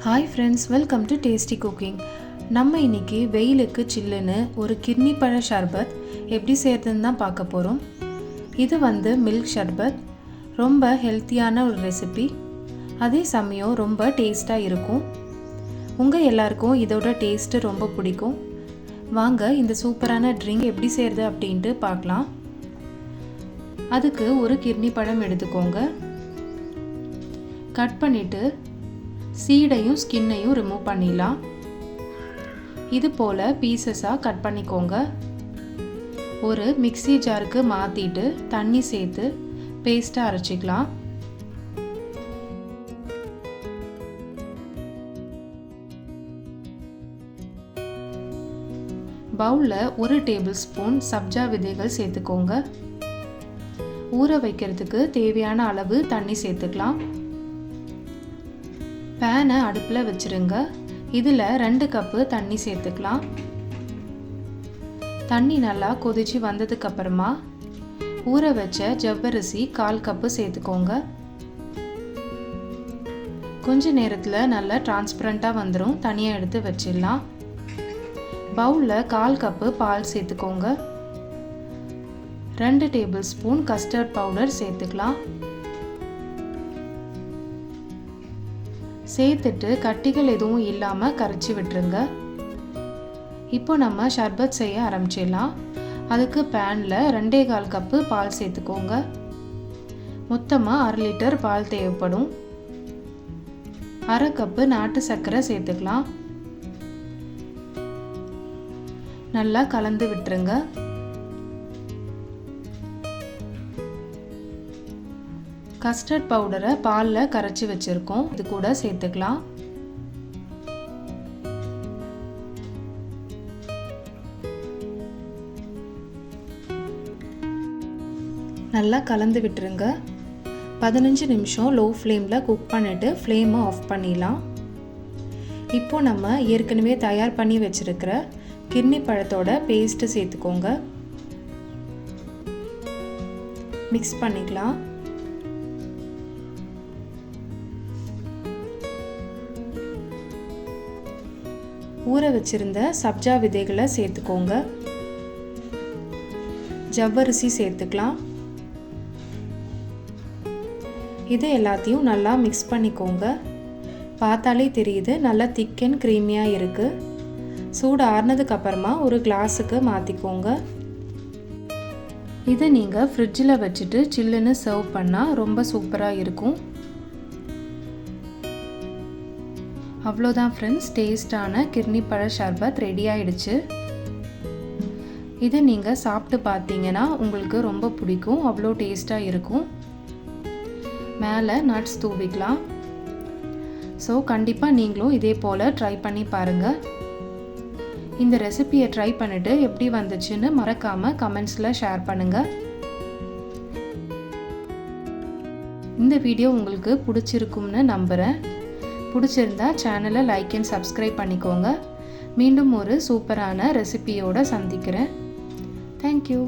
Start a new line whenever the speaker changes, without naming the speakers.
Hi friends, welcome to tasty cooking. நம்ம இன்றைக்கி வெயிலுக்கு சில்லுன்னு ஒரு கிர்னி பழ ஷர்பத் எப்படி செய்கிறதுன்னு தான் பார்க்க போகிறோம். இது மில்க் ஷர்பத், ரொம்ப ஹெல்த்தியான ஒரு ரெசிபி. அதே சமயம் ரொம்ப டேஸ்ட்டாக இருக்கும். உங்கள் எல்லாருக்கும் இதோட டேஸ்ட்டு ரொம்ப பிடிக்கும். வாங்க இந்த சூப்பரான ட்ரிங்க் எப்படி செய்கிறது அப்படின்ட்டு பார்க்கலாம். அதுக்கு ஒரு கிர்னி பழம் எடுத்துக்கோங்க. கட் பண்ணிவிட்டு சீடையும் ஸ்கின்னையும் ரிமூவ் பண்ணிடலாம். இது போல் பீசஸாக கட் பண்ணிக்கோங்க. ஒரு மிக்ஸி ஜாருக்கு மாற்றிட்டு தண்ணி சேர்த்து பேஸ்ட்டாக அரைச்சிக்கலாம். பவுலில் 1 டேபிள் ஸ்பூன் சப்ஜா விதைகள் சேர்த்துக்கோங்க. ஊற வைக்கிறதுக்கு தேவையான அளவு தண்ணி சேர்த்துக்கலாம். பேனை அடுப்பில் வச்சுருங்க. இதில் 2 கப்பு தண்ணி சேர்த்துக்கலாம். தண்ணி நல்லா கொதிச்சு வந்ததுக்கப்புறமா ஊற வச்ச ஜவ்வரிசி 1/4 கப்பு சேர்த்துக்கோங்க. கொஞ்ச நேரத்தில் நல்லா டிரான்ஸ்பரண்ட்டாக வந்துடும். தனியாக எடுத்து வச்சிடலாம். பவுலில் 1/4 கப்பு பால் சேர்த்துக்கோங்க. 2 டேபிள் ஸ்பூன் கஸ்டர்ட் பவுடர் சேர்த்துக்கலாம். சேர்த்துட்டு கட்டிகள் எதுவும் இல்லாமல் கரைச்சி விட்டுருங்க. இப்போ நம்ம ஷர்பத் செய்ய ஆரம்பிச்சிடலாம். அதுக்கு பேனில் 2.25 கப்பு பால் சேர்த்துக்கோங்க. மொத்தமாக 1/2 லிட்டர் பால் தேவைப்படும். 1/2 கப்பு நாட்டு சர்க்கரை சேர்த்துக்கலாம். நல்லா கலந்து விட்டுருங்க. கஸ்டர்ட் பவுடரை பாலில் கரைச்சி வச்சுருக்கோம். இது கூட சேர்த்துக்கலாம். நல்லா கலந்து விட்டுருங்க. 15 நிமிஷம் லோ ஃப்ளேமில் குக் பண்ணிவிட்டு ஃப்ளேமை ஆஃப் பண்ணிடலாம். இப்போது நம்ம ஏற்கனவே தயார் பண்ணி வச்சுருக்கிற கிர்னி பழத்தோட பேஸ்ட்டு சேர்த்துக்கோங்க. மிக்ஸ் பண்ணிக்கலாம். ஊற வச்சிருந்த சப்ஜா விதைகளை சேர்த்துக்கோங்க. ஜவ்வரிசி சேர்த்துக்கலாம். இது எல்லாத்தையும் நல்லா மிக்ஸ் பண்ணிக்கோங்க. பார்த்தாலே தெரியுது நல்லா திக் அண்ட் க்ரீமியாக இருக்குது. சூடு ஆறுனதுக்கு அப்புறமா ஒரு கிளாஸுக்கு மாற்றிக்கோங்க. இதை நீங்கள் ஃப்ரிட்ஜில் வச்சுட்டு சில்லுன்னு சர்வ் பண்ணால் ரொம்ப சூப்பராக இருக்கும். அவ்வளோதான் ஃப்ரெண்ட்ஸ், டேஸ்டான கிர்னி பழ ஷர்பத் ரெடி ஆயிடுச்சு. இதை நீங்கள் சாப்பிட்டு பார்த்தீங்கன்னா உங்களுக்கு ரொம்ப பிடிக்கும். அவ்வளோ டேஸ்ட்டாக இருக்கும். மேலே நட்ஸ் தூவிக்கலாம். ஸோ கண்டிப்பாக நீங்களும் இதே போல் ட்ரை பண்ணி பாருங்கள். இந்த ரெசிபியை ட்ரை பண்ணிவிட்டு எப்படி வந்துச்சுன்னு மறக்காமல் கமெண்ட்ஸில் ஷேர் பண்ணுங்கள். இந்த வீடியோ உங்களுக்கு பிடிச்சிருக்கும்னு நம்புகிறேன். பிடிச்சிருந்தா சேனலை லைக் அண்ட் சப்ஸ்கிரைப் பண்ணிக்கோங்க. மீண்டும் ஒரு சூப்பரான ரெசிபியோடு சந்திக்கிறேன். தேங்க்யூ.